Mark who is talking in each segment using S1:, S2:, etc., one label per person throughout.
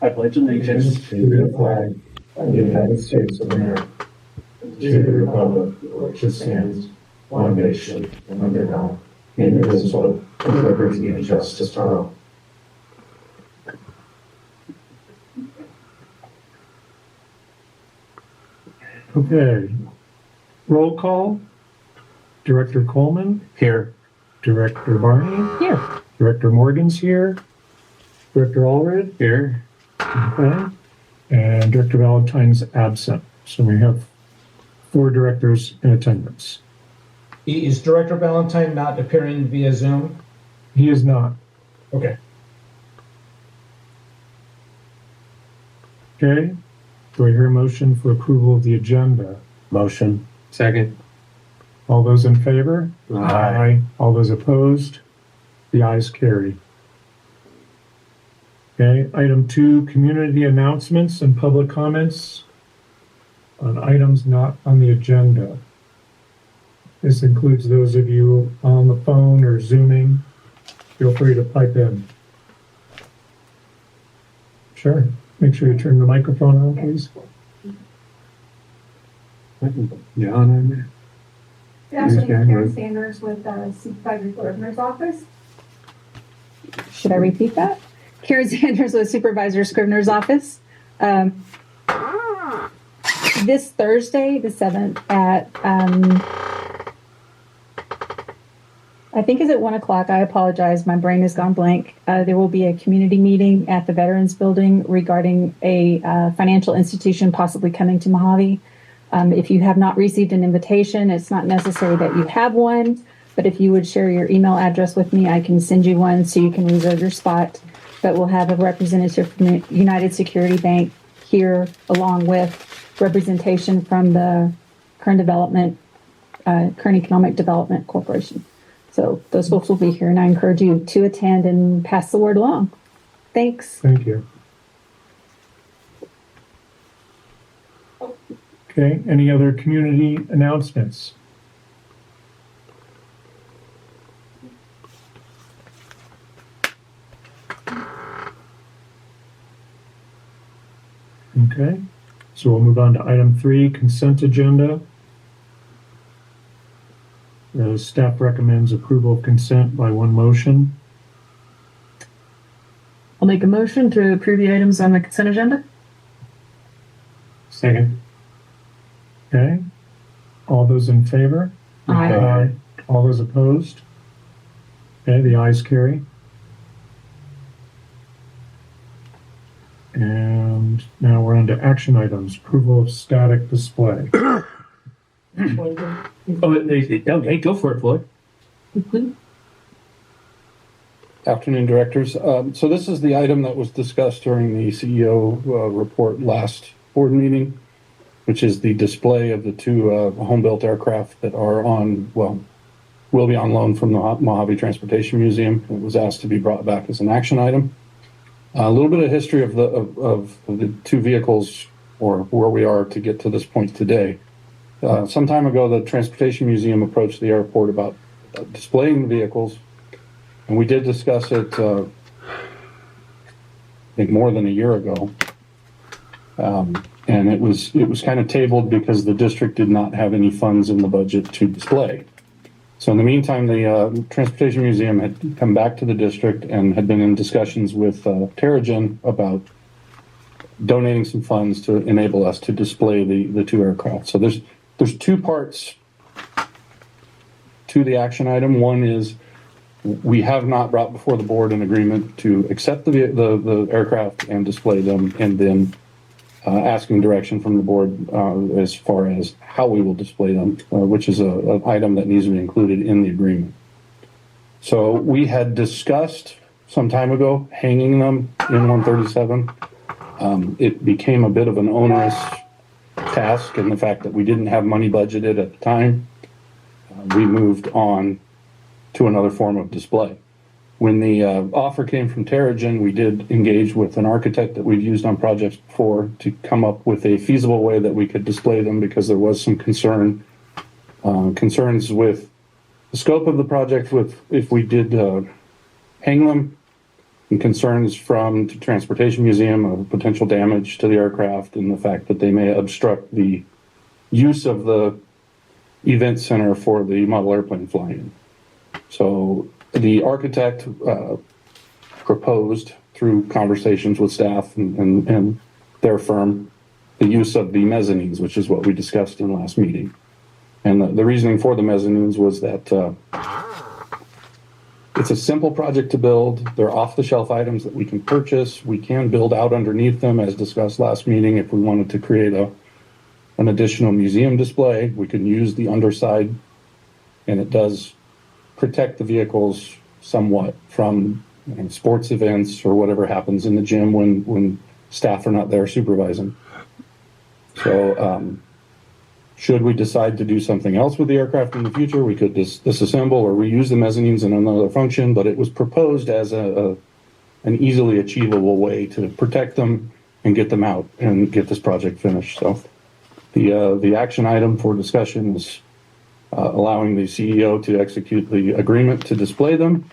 S1: I pledge allegiance
S2: to the flag of the United States of America, to the republic for which it stands, one nation, under God, indivisible, with liberty and justice for all.
S3: Okay. Roll call. Director Coleman.
S1: here.
S3: Director Barney.
S4: Here.
S3: Director Morgan's here. Director Allred.
S1: Here.
S3: Okay. And Director Valentine's absent. So we have 4 directors in attendance.
S5: Is Director Valentine not appearing via Zoom?
S3: He is not.
S5: Okay.
S3: Okay. Do I hear a motion for approval of the agenda?
S1: Motion. Second.
S3: All those in favor?
S1: Aye.
S3: All those opposed? The ayes carry. Okay, item 2, community announcements and public comments on items not on the agenda. This includes those of you on the phone or Zooming. Feel free to pipe in. Sure. Make sure you turn the microphone on, please.
S1: John on there.
S6: Good afternoon, Karen Sanders with Supervisor Scrivener's office.
S4: Should I repeat that? Karen Sanders with Supervisor Scrivener's office. This Thursday, the 7th, at I think is at 1 o'clock. I apologize. My brain has gone blank. There will be a community meeting at the Veterans Building regarding a financial institution possibly coming to Mojave. If you have not received an invitation, it's not necessary that you have one, but if you would share your email address with me, I can send you one so you can reserve your spot. But we'll have a representative from United Security Bank here, along with representation from the Kern Economic Development Corporation. So those folks will be here, and I encourage you to attend and pass the word along. Thanks.
S3: Thank you. Okay, any other community announcements? Okay, so we'll move on to item 3, consent agenda. The staff recommends approval of consent by one motion.
S7: I'll make a motion to approve the items on the consent agenda.
S1: Second.
S3: Okay, all those in favor?
S4: Aye.
S3: All those opposed? Okay, the ayes carry. And now we're on to action items. Approval of static display.
S1: Hey, go for it, Floyd.
S8: Afternoon, directors. So this is the item that was discussed during the CEO report last board meeting, which is the display of the 2 home-built aircraft that are will be on loan from the Mojave Transportation Museum. It was asked to be brought back as an action item. A little bit of history of the 2 vehicles, or where we are to get to this point today. Some time ago, the Transportation Museum approached the airport about displaying the vehicles, and we did discuss it, I think more than a year ago. And it was kind of tabled because the district did not have any funds in the budget to display. So in the meantime, the Transportation Museum had come back to the district and had been in discussions with Terrigen about donating some funds to enable us to display the 2 aircraft. So there's 2 parts to the action item. One is we have not brought before the board an agreement to accept the aircraft and display them, and then asking direction from the board as far as how we will display them, which is an item that needs to be included in the agreement. So we had discussed some time ago hanging them in 137. It became a bit of an onerous task, and the fact that we didn't have money budgeted at the time, we moved on to another form of display. When the offer came from Terrigen, we did engage with an architect that we've used on projects before to come up with a feasible way that we could display them, because there was some concerns with the scope of the project, with if we did hang them, and concerns from the Transportation Museum of potential damage to the aircraft and the fact that they may obstruct the use of the event center for the model airplane flying. So the architect proposed through conversations with staff and their firm the use of the mezzanines, which is what we discussed in the last meeting. And the reasoning for the mezzanines was that it's a simple project to build. They're off-the-shelf items that we can purchase. We can build out underneath them, as discussed last meeting. If we wanted to create an additional museum display, we can use the underside, and it does protect the vehicles somewhat from sports events or whatever happens in the gym when staff are not there supervising. So should we decide to do something else with the aircraft in the future, we could disassemble or reuse the mezzanines in another function, but it was proposed as an easily achievable way to protect them and get them out and get this project finished. So the action item for discussion is allowing the CEO to execute the agreement to display them,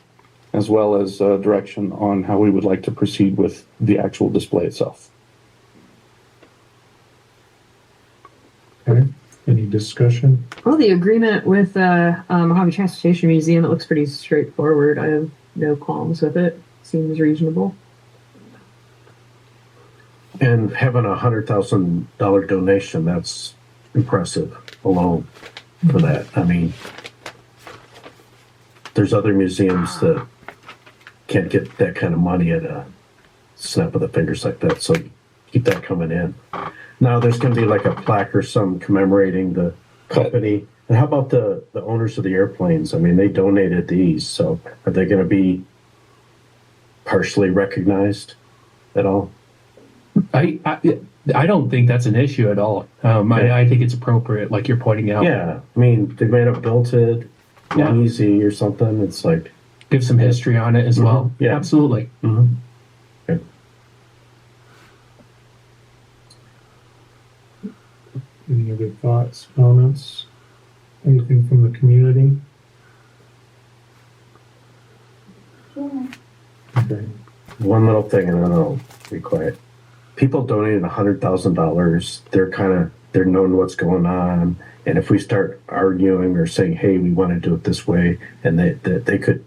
S8: as well as direction on how we would like to proceed with the actual display itself.
S3: Okay, any discussion?
S7: Well, the agreement with Mojave Transportation Museum, it looks pretty straightforward. I have no qualms with it. Seems reasonable.
S2: And having $100,000 donation, that's impressive alone for that. I mean, there's other museums that can't get that kind of money at a snap of the fingers like that. So keep that coming in. Now there's going to be like a plaque or some commemorating the company. And how about the owners of the airplanes? I mean, they donated these. So are they going to be partially recognized at all?
S1: I don't think that's an issue at all. I think it's appropriate, like you're pointing out.
S2: Yeah. I mean, they might have built it easy or something. It's like,
S1: Give some history on it as well.
S2: Yeah.
S1: Absolutely.
S2: Okay.
S3: Any other thoughts, comments? Anything from the community? Okay.
S2: one little thing, and then I'll be quiet. People donating $100,000. They're knowing what's going on, and if we start arguing or saying, "Hey, we want to do it this way," and they could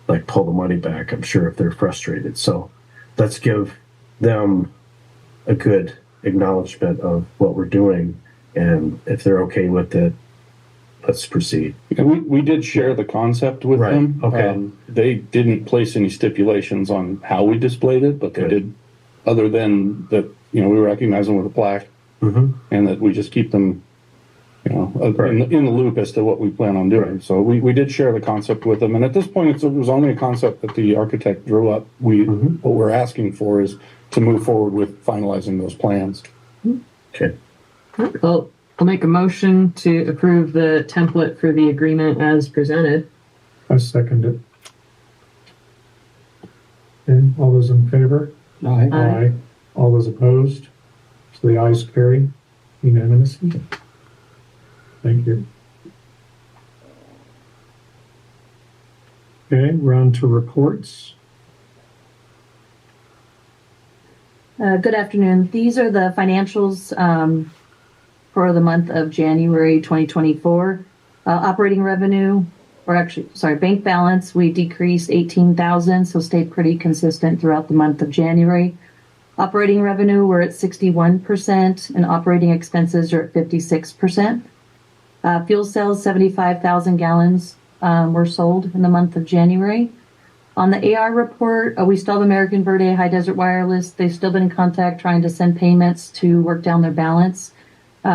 S2: like pull the money back. I'm sure if they're frustrated. So let's give them a good acknowledgement of what we're doing, and if they're okay with it, let's proceed.
S8: And we did share the concept with
S2: Right,
S8: them.
S2: okay.
S8: They didn't place any stipulations on how we displayed it, but they
S2: Good.
S8: did, other than that, we recognize them with a plaque,
S2: Mm-hmm.
S8: and that we just keep them,
S2: Right.
S8: in the loop as to what we plan on doing. So we did share the concept with them, and at this point, it was only a concept that the architect drew up. What we're asking for is to move forward with finalizing those plans.
S2: Okay.
S7: Well, I'll make a motion to approve the template for the agreement as presented.
S3: I second it. Okay, all those in favor?
S1: Aye.
S7: Aye.
S3: All those opposed? So the ayes carry unanimously. Thank you. Okay, we're on to reports.
S4: Good afternoon. These are the financials for the month of January 2024. Operating revenue, bank balance, we decreased 18,000, so stayed pretty consistent throughout the month of January. Operating revenue, we're at 61%, and operating expenses are at 56%. Fuel sales, 75,000 gallons were sold in the month of January. On the AR report, we still have American Verde High Desert Wireless. They've still been in contact trying to send payments to work down their balance.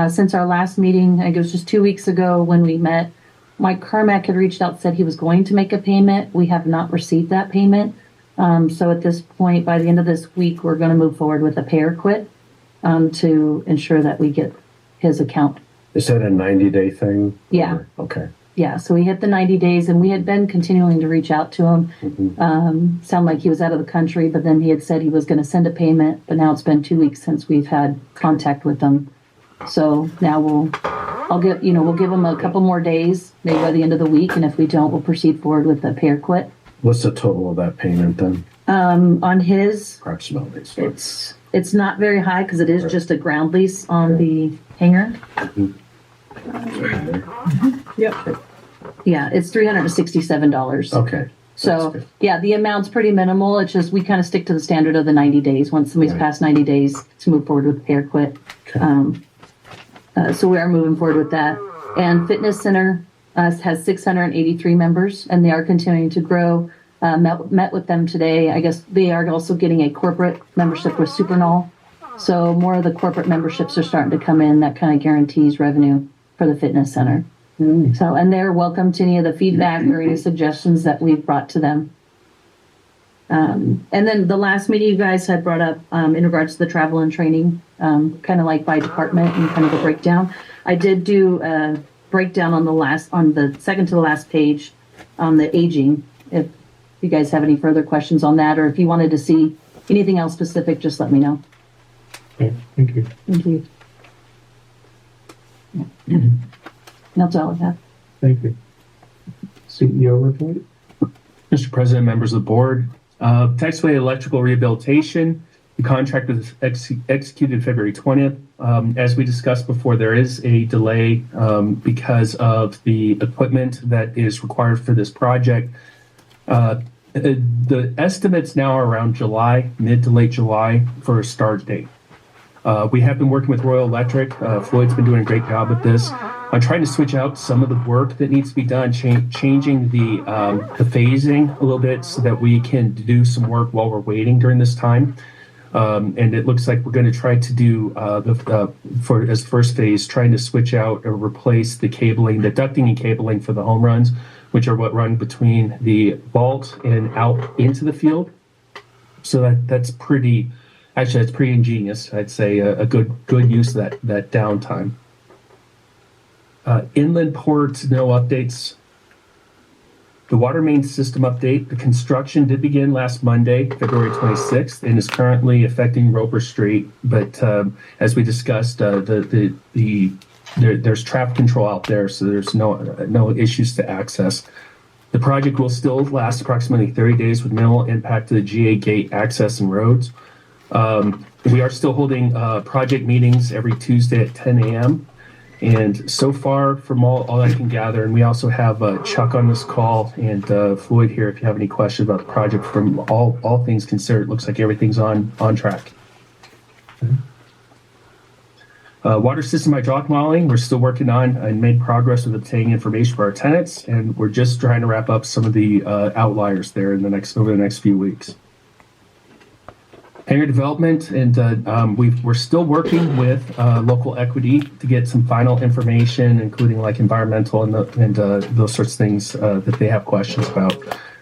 S4: Since our last meeting, I think it was just 2 weeks ago when we met, Mike Carmack had reached out, said he was going to make a payment. We have not received that payment. So at this point, by the end of this week, we're going to move forward with a pay or quit to ensure that we get his account.
S2: Is that a 90-day thing?
S4: Yeah.
S2: Or- okay.
S4: Yeah, so we hit the 90 days, and we had been continuing to reach out to him. Sound like he was out of the country, but then he had said he was going to send a payment, but now it's been 2 weeks since we've had contact with him. So now we'll give him a couple more days, maybe by the end of the week, and if we don't, we'll proceed forward with the pay or quit.
S2: What's the total of that payment then?
S9: On his,
S8: approximately?
S9: it's not very high because it is just a ground lease on the hangar.
S7: Yep.
S9: Yeah, it's $367.
S8: Okay.
S9: So,
S8: That's good.
S9: yeah, the amount's pretty minimal. It's just we kind of stick to the standard of the 90 days. Once somebody's
S8: Right.
S9: past 90 days to move forward with pay or quit.
S8: Okay.
S9: So we are moving forward with that. And Fitness Center has 683 members, and they are continuing to grow. Met with them today. I guess they are also getting a corporate membership with Supernal. So more of the corporate memberships are starting to come in. That kind of guarantees revenue for the Fitness Center. So, and they're welcome to any of the feedback or any suggestions that we've brought to them. And then the last meeting you guys had brought up in regards to the travel and training, kind of like by department and kind of a breakdown. I did do a breakdown on the second to the last page on the aging. If you guys have any further questions on that, or if you wanted to see anything else specific, just let me know.
S3: Okay, thank you.
S9: Thank you. That's all I have.
S3: Thank you. CEO report?
S1: Mr. President, members of the board, taxiway electrical rehabilitation, the contract was executed February 20th. As we discussed before, there is a delay because of the equipment that is required for this project. The estimates now are around July, mid to late July for a start date. We have been working with Royal Electric. Floyd's been doing a great job with this. I'm trying to switch out some of the work that needs to be done, changing the phasing a little bit so that we can do some work while we're waiting during this time. And it looks like we're going to try to do as first phase, trying to switch out or replace the cabling, the ducting and cabling for the home runs, which are what run between the vault and out into the field. So that's pretty ingenious. I'd say a good use of that downtime. Inland port, no updates. The water main system update, the construction did begin last Monday, February 26th, and is currently affecting Roper Street. But as we discussed, there's traffic control out there, so there's no issues to access. The project will still last approximately 30 days with minimal impact to the GA gate access and roads. We are still holding project meetings every Tuesday at 10 a.m. And so far, from all I can gather, and we also have Chuck on this call and Floyd here if you have any questions about the project. From all things considered, it looks like everything's on track. Water system hydraulic modeling, we're still working on and made progress with obtaining information for our tenants, and we're just trying to wrap up some of the outliers there over the next few weeks. Hangar development, and we're still working with local equity to get some final information, including like environmental and those sorts of things that they have questions about.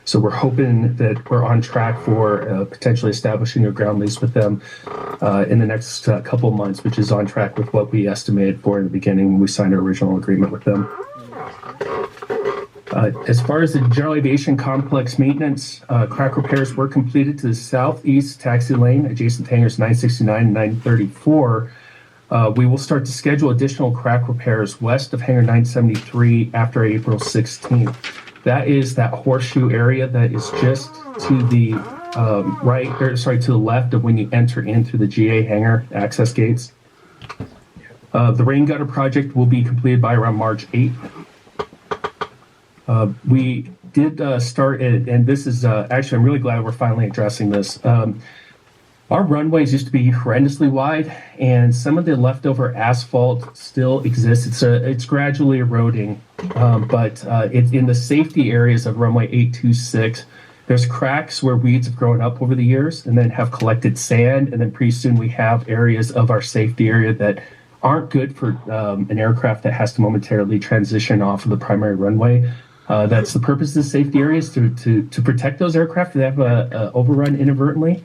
S1: So we're hoping that we're on track for potentially establishing a ground lease with them in the next couple of months, which is on track with what we estimated for in the beginning when we signed our original agreement with them. As far as the general aviation complex maintenance, crack repairs were completed to the southeast taxi lane adjacent to hangars 969 and 934. We will start to schedule additional crack repairs west of hangar 973 after April 16th. That is that horseshoe area that is just to the to the left of when you enter in through the GA hangar access gates. The rain gutter project will be completed by around March 8th. We did start it, and this is actually, I'm really glad we're finally addressing this. Our runways used to be horrendously wide, and some of the leftover asphalt still exists. It's gradually eroding, but it's in the safety areas of runway 826. There's cracks where weeds have grown up over the years and then have collected sand, and then pretty soon we have areas of our safety area that aren't good for an aircraft that has to momentarily transition off of the primary runway. That's the purpose of the safety areas, to protect those aircraft that have overrun inadvertently.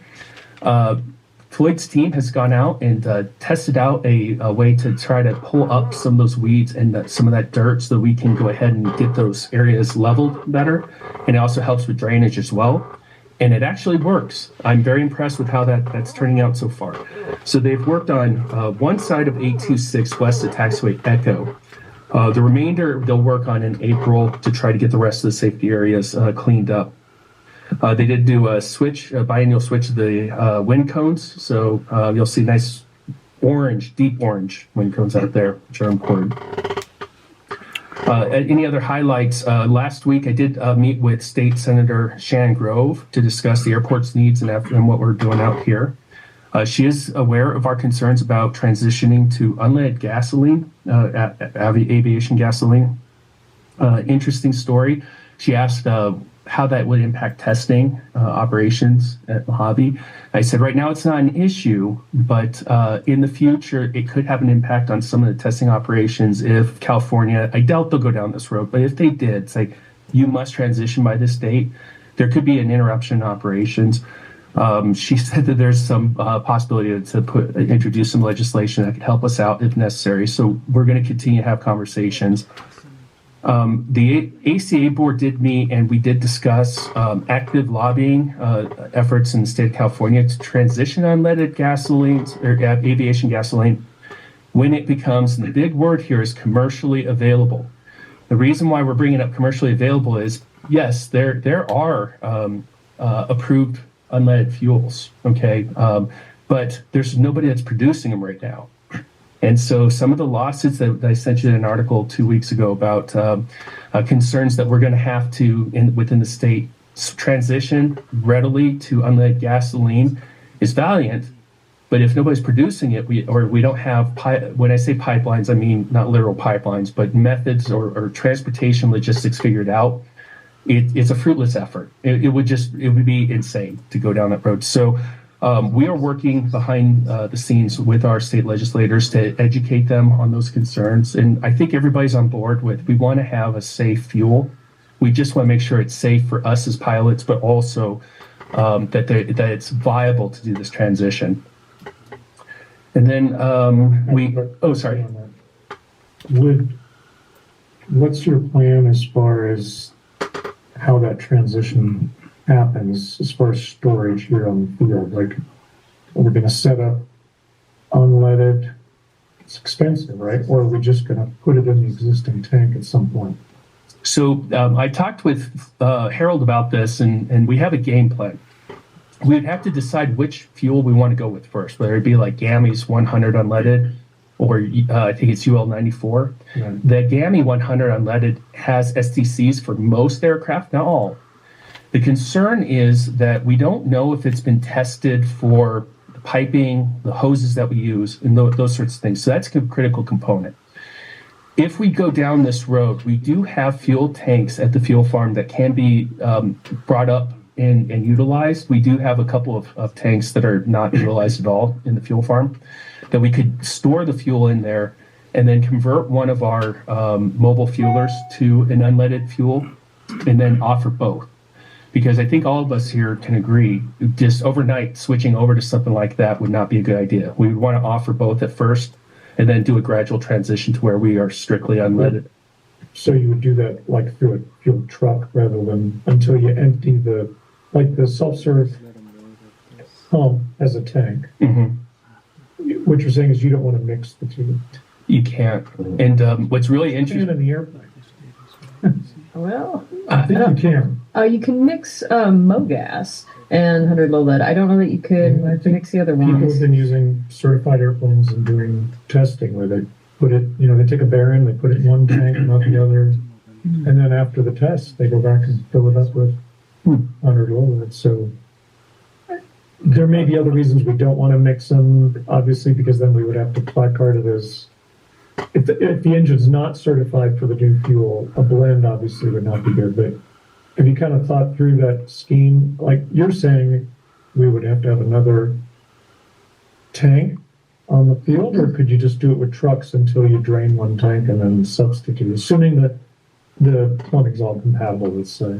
S1: Floyd's team has gone out and tested out a way to try to pull up some of those weeds and some of that dirt so that we can go ahead and get those areas leveled better. And it also helps with drainage as well. And it actually works. I'm very impressed with how that's turning out so far. So they've worked on one side of 826 west of taxiway Echo. The remainder they'll work on in April to try to get the rest of the safety areas cleaned up. They did do a biennial switch of the wind cones, so you'll see nice orange, deep orange wind cones out there, which are important. Any other highlights? Last week, I did meet with State Senator Shannon Grove to discuss the airport's needs and what we're doing out here. She is aware of our concerns about transitioning to unleaded gasoline, aviation gasoline. Interesting story. She asked how that would impact testing operations at Mojave. I said, right now it's not an issue, but in the future, it could have an impact on some of the testing operations if California, I doubt they'll go down this road, but if they did, say, you must transition by this date, there could be an interruption in operations. She said that there's some possibility to introduce some legislation that could help us out if necessary. So we're going to continue to have conversations. The ACA board did meet, and we did discuss active lobbying efforts in the state of California to transition unleaded gasolines or aviation gasoline when it becomes, and the big word here is commercially available. The reason why we're bringing up commercially available is, yes, there are approved unleaded fuels, okay, but there's nobody that's producing them right now. And so some of the lawsuits that I sent you an article 2 weeks ago about concerns that we're going to have to, within the state, transition readily to unleaded gasoline is valiant. But if nobody's producing it, we don't have, when I say pipelines, I mean not literal pipelines, but methods or transportation logistics figured out, it's a fruitless effort. It would be insane to go down that road. So we are working behind the scenes with our state legislators to educate them on those concerns. And I think everybody's on board with, we want to have a safe fuel. We just want to make sure it's safe for us as pilots, but also that it's viable to do this transition. And then sorry.
S3: What's your plan as far as how that transition happens as far as storage here on the field? Like, we're going to set up unleaded. It's expensive, right? Or are we just going to put it in the existing tank at some point?
S1: So I talked with Harold about this, and we have a game plan. We'd have to decide which fuel we want to go with first, whether it be like GAMI's 100 unleaded or I think it's UL 94. Right. The GAMI 100 unleaded has STCs for most aircraft, not all. The concern is that we don't know if it's been tested for the piping, the hoses that we use, and those sorts of things. So that's a critical component. If we go down this road, we do have fuel tanks at the fuel farm that can be brought up and utilized. We do have a couple of tanks that are not utilized at all in the fuel farm that we could store the fuel in there and then convert one of our mobile fuelers to an unleaded fuel and then offer both. Because I think all of us here can agree, just overnight switching over to something like that would not be a good idea. We would want to offer both at first and then do a gradual transition to where we are strictly unleaded.
S3: So you would do that like through a fuel truck rather than until you empty the self-serve pump as a tank. Mm-hmm. What you're saying is you don't want to mix the two.
S1: You can't. And what's really interesting
S3: in the airplane.
S7: Well,
S3: I think you can.
S7: You can mix MoGas and 100 low lead. I don't know that you could mix the other
S3: People
S7: ones.
S3: have been using certified airplanes and doing testing where they put it, they take a bearing, they put it in one tank, not the other. And then after the test, they go back and fill it up with 100 low lead. So there may be other reasons we don't want to mix them, obviously, because then we would have to placard it as, if the engine's not certified for the new fuel, a blend obviously would not be good. But have you kind of thought through that scheme? Like you're saying, we would have to have another tank on the field, or could you just do it with trucks until you drain one tank and then substitute, assuming that the plumbing's all compatible, let's say?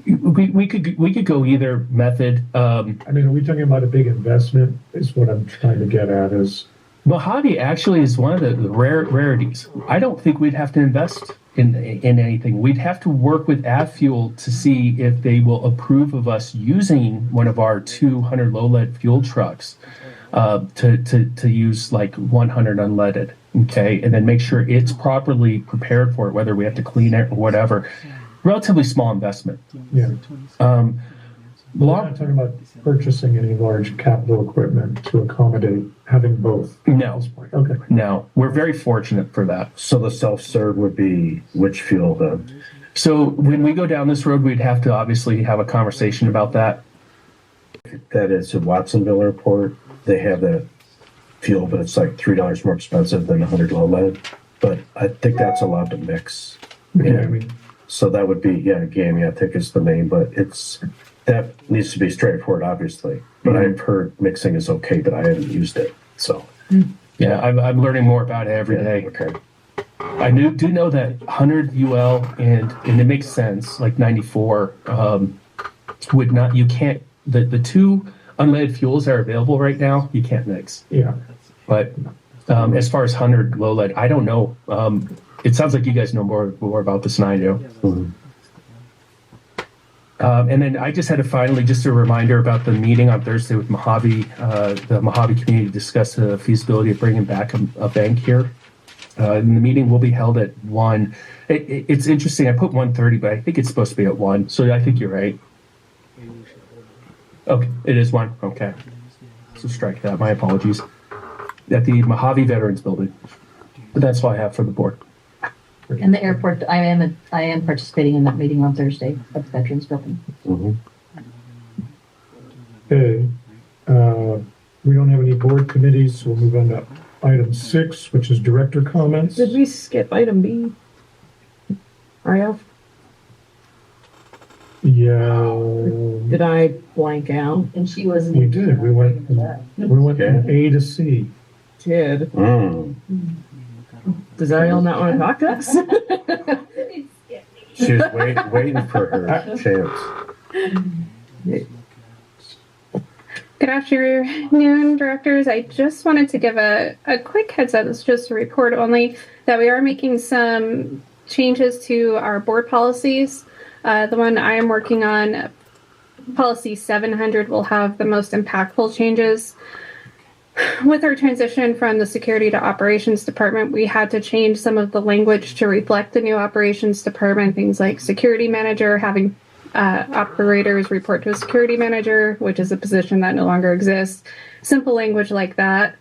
S1: We could go either method.
S3: I mean, are we talking about a big investment? Is what I'm trying to get at. Is
S1: Mojave actually is one of the rarities. I don't think we'd have to invest in anything. We'd have to work with AvFuel to see if they will approve of us using one of our 200 low lead fuel trucks to use like 100 unleaded. Okay, and then make sure it's properly prepared for it, whether we have to clean it or whatever. Relatively small investment.
S3: Yeah. We're not talking about purchasing any large capital equipment to accommodate having both.
S1: No.
S3: At this point. Okay.
S1: No, we're very fortunate for that.
S2: So the self-serve would be which fuel then?
S1: So when we go down this road, we'd have to obviously have a conversation about that.
S2: That is at Watsonville Airport. They have that fuel, but it's like $3 more expensive than 100 low lead. But I think that's allowed to mix.
S3: Okay, I mean,
S2: So that would be, GAMI, I think is the name, but that needs to be straightforward, obviously. But I've heard mixing is okay, but I haven't used it, so.
S1: Yeah, I'm learning more about it every day.
S2: Okay.
S1: I do know that 100 UL and it makes sense, like 94, would not, you can't, the two unleaded fuels that are available right now, you can't mix.
S3: yeah.
S1: But as far as 100 low lead, I don't know. It sounds like you guys know more about this than I do.
S2: Mhm.
S1: And then I just had to finally, just a reminder about the meeting on Thursday with Mojave, the Mojave community to discuss the feasibility of bringing back a bank here. And the meeting will be held at 1. It's interesting. I put 1:30, but I think it's supposed to be at 1. So I think you're right. Okay, it is 1. Okay. So strike that. My apologies. At the Mojave Veterans Building. But that's all I have for the board.
S9: And the airport, I am participating in that meeting on Thursday at the Veterans Building.
S2: Mhm.
S3: Okay. We don't have any board committees, so we'll move on to item 6, which is director comments.
S7: Did we skip item B? RF?
S3: Yeah,
S7: Did I blank out?
S9: And she was.
S3: we did. We went from A to C.
S7: Did.
S2: Mm.
S7: Does Ariel not want to talk to us?
S2: She was waiting for her chance.
S6: Good afternoon, directors. I just wanted to give a quick heads up. It's just a report only that we are making some changes to our board policies. The one I am working on, policy 700, will have the most impactful changes. With our transition from the security to operations department, we had to change some of the language to reflect the new operations department, things like security manager, having operators report to a security manager, which is a position that no longer exists. Simple language like that.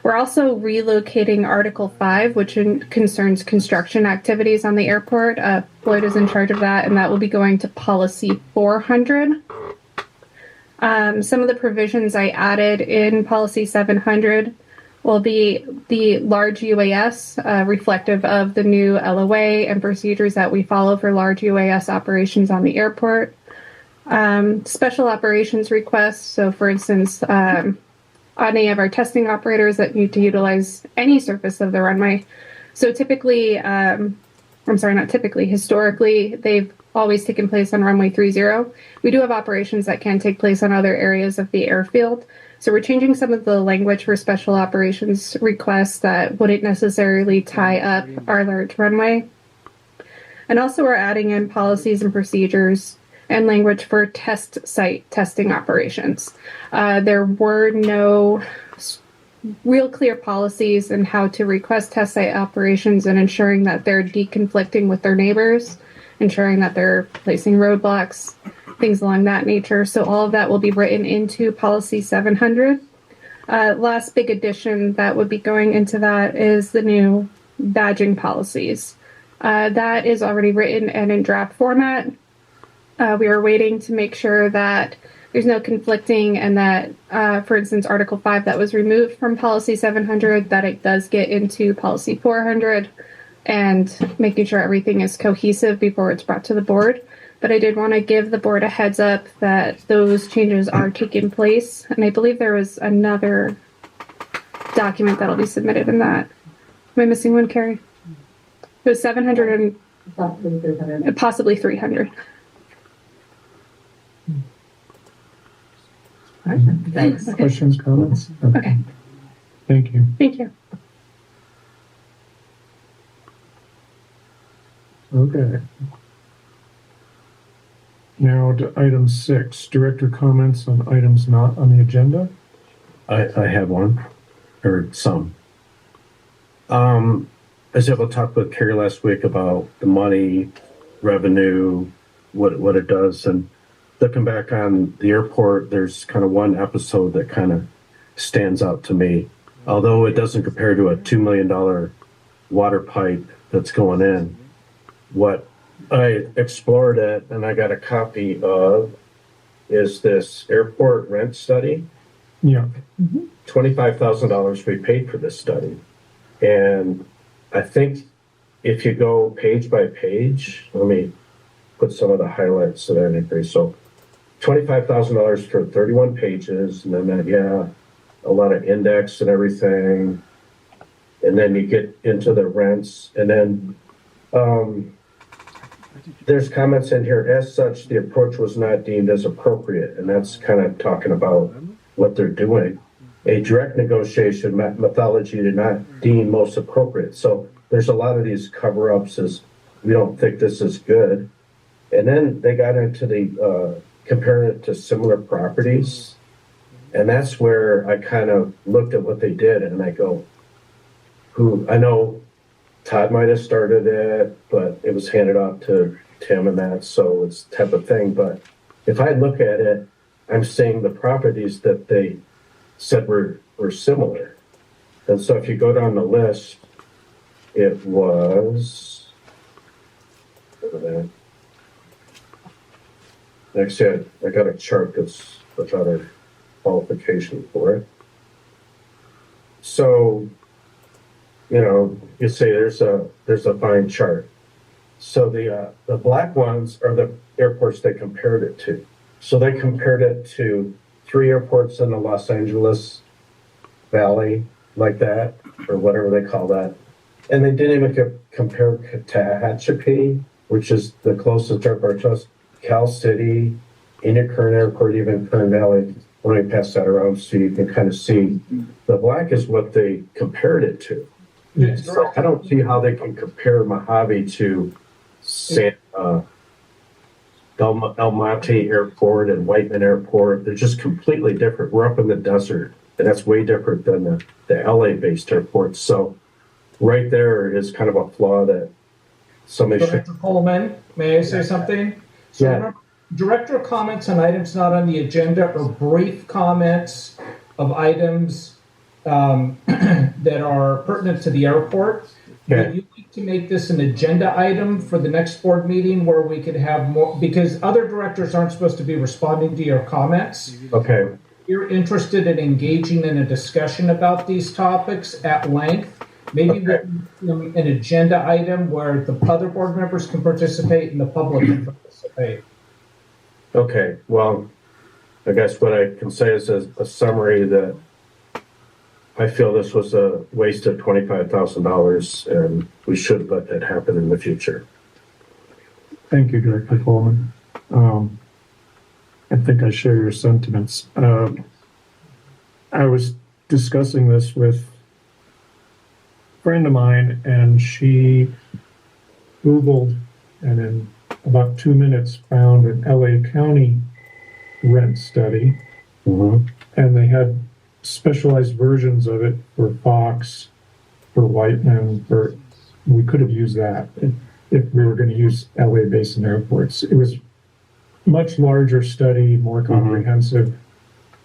S6: We're also relocating Article 5, which concerns construction activities on the airport. Floyd is in charge of that, and that will be going to policy 400. Some of the provisions I added in policy 700 will be the large UAS, reflective of the new LOA and procedures that we follow for large UAS operations on the airport. Special operations requests. So, for instance, on any of our testing operators that need to utilize any surface of the runway. So typically, historically, they've always taken place on runway 30. We do have operations that can take place on other areas of the airfield. So we're changing some of the language for special operations requests that wouldn't necessarily tie up our large runway. And also we're adding in policies and procedures and language for test site testing operations. There were no real clear policies in how to request test site operations and ensuring that they're deconflicting with their neighbors, ensuring that they're placing roadblocks, things along that nature. So all of that will be written into policy 700. Last big addition that would be going into that is the new badging policies. That is already written and in draft format. We are waiting to make sure that there's no conflicting and that, for instance, Article 5 that was removed from policy 700, that it does get into policy 400 and making sure everything is cohesive before it's brought to the board. But I did want to give the board a heads up that those changes are taking place. And I believe there was another document that'll be submitted in that. Am I missing one, Carrie? It was 700 and possibly 300.
S9: Thanks.
S3: Questions, comments?
S6: Okay,
S3: Thank you.
S6: thank you.
S3: Okay. Now to item 6, director comments on items not on the agenda.
S2: I have one, or some. I was able to talk with Carrie last week about the money, revenue, what it does, and looking back on the airport, there's kind of one episode that kind of stands out to me. Although it doesn't compare to a $2 million water pipe that's going in. What I explored it and I got a copy of is this airport rent study.
S3: Yeah.
S2: $25,000 we paid for this study. And I think if you go page by page, let me put some of the highlights that I agree. So $25,000 for 31 pages, and then a lot of index and everything. And then you get into the rents, and then there's comments in here. As such, the approach was not deemed as appropriate, and that's kind of talking about what they're doing. A direct negotiation methodology did not deem most appropriate. So there's a lot of these cover-ups as we don't think this is good. And then they got into the comparing it to similar properties. And that's where I kind of looked at what they did and I go, I know Todd might have started it, but it was handed off to Tim and that, so it's type of thing. But if I look at it, I'm seeing the properties that they said were similar. And so if you go down the list, it was, actually I got a chart that's without a qualification for it. So, you say there's a fine chart. So the black ones are the airports they compared it to. So they compared it to 3 airports in the Los Angeles Valley, like that, or whatever they call that. And they didn't even compare Tehachapi, which is the closest airport to us, Cal City, Indian Current Airport, even Kern Valley. Let me pass that around so you can kind of see. The black is what they compared it to. So I don't see how they can compare Mojave to El Monte Airport and Whiteman Airport. They're just completely different. We're up in the desert, and that's way different than the LA-based airports. So right there is kind of a flaw that somebody should...
S5: Director Coleman, may I say something? So remember, director comments on items not on the agenda are brief comments of items that are pertinent to the airport.
S2: Okay.
S5: Would you like to make this an agenda item for the next board meeting where we could have more, because other directors aren't supposed to be responding to your comments.
S2: Okay.
S5: If you're interested in engaging in a discussion about these topics at length, maybe an agenda item where the other board members can participate and the public can participate.
S2: Okay, well, I guess what I can say is a summary that I feel this was a waste of $25,000 and we should let that happen in the future.
S3: Thank you, Director Coleman. I think I share your sentiments. I was discussing this with a friend of mine, and she Googled and in about 2 minutes found an LA County rent study, and they had specialized versions of it for Fox, for Whiteman, we could have used that if we were going to use LA Basin airports. It was much larger study, more comprehensive,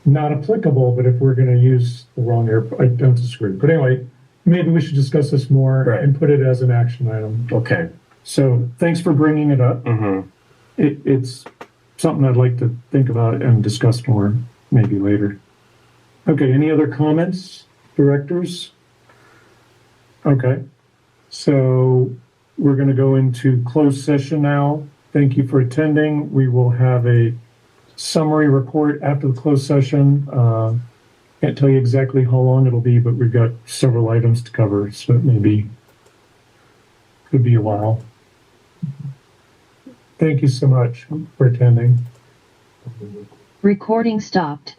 S3: not applicable, but if we're going to use the wrong airport, I don't disagree. But anyway, maybe we should discuss this more and put it as an action item.
S2: Okay.
S3: So thanks for bringing it up. It's something I'd like to think about and discuss more maybe later. Okay, any other comments, directors? Okay, so we're going to go into closed session now. Thank you for attending. We will have a summary report after the closed session. Can't tell you exactly how long it'll be, but we've got several items to cover, so it could be a while. Thank you so much for attending.
S10: Recording stopped.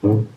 S2: Well,